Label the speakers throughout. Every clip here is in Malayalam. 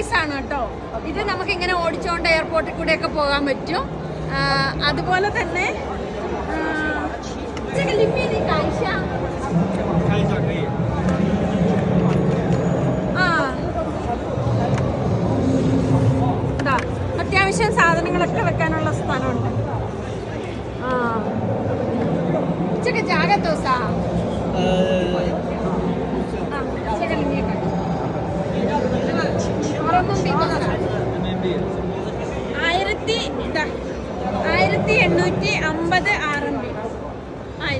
Speaker 1: നൈസ് ആണ് കേട്ടോ. ഇത് നമുക്ക് ഇങ്ങനെ ഓടിച്ചോണ്ട് എയർപോർട്ടിൽ കൂടെ ഒക്കെ പോകാൻ പറ്റും. അതുപോലെ തന്നെ അത്യാവശ്യം സാധനങ്ങളൊക്കെ വെക്കാനുള്ള സ്ഥലമുണ്ട്.这个价格多少1850 RMB.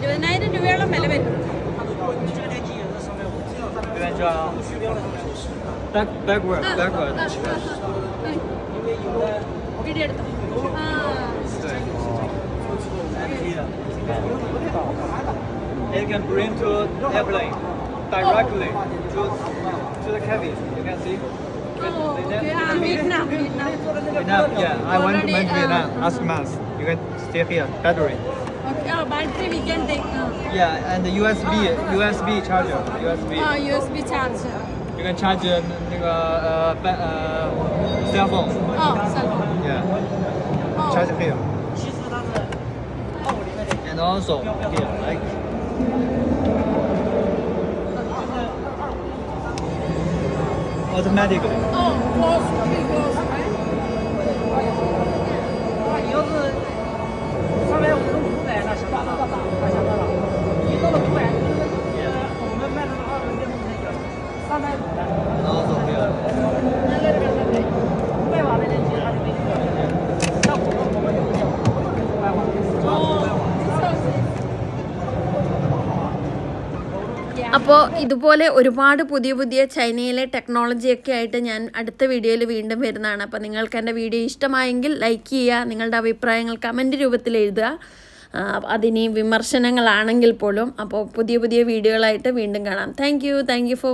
Speaker 1: 20,000 രൂപയോളം വില വരും. വീഡിയോ എടുത്തു.
Speaker 2: It can bring to airplane directly to the cabin. You can see.
Speaker 1: Vietnam.
Speaker 2: Yeah, I went to Vietnam last month. You can stay here. Battery.
Speaker 1: Okay, battery we can take.
Speaker 2: Yeah, and the USB charger.
Speaker 1: USB charger.
Speaker 2: You can charge cell phone.
Speaker 1: Cell phone.
Speaker 2: Yeah. Charge here. And also here, like. Automatically.
Speaker 1: Close.
Speaker 2: And also here.
Speaker 3: അപ്പോൾ ഇതുപോലെ ഒരുപാട് പുതിയ പുതിയ ചൈനയിലെ ടെക്നോളജിയൊക്കെ ആയിട്ട് ഞാൻ അടുത്ത വീഡിയോയിൽ വീണ്ടും വരുന്നതാണ്. അപ്പോൾ നിങ്ങൾക്ക് എൻ്റെ വീഡിയോ ഇഷ്ടമായെങ്കിൽ ലൈക്ക് ചെയ്യുക, നിങ്ങളുടെ അഭിപ്രായങ്ങൾ കമൻറ്റ് രൂപത്തിൽ എഴുതുക. അതിനി വിമർശനങ്ങളാണെങ്കിൽ പോലും. അപ്പോൾ പുതിയ പുതിയ വീഡിയോകളായിട്ട് വീണ്ടും കാണാം. Thank you for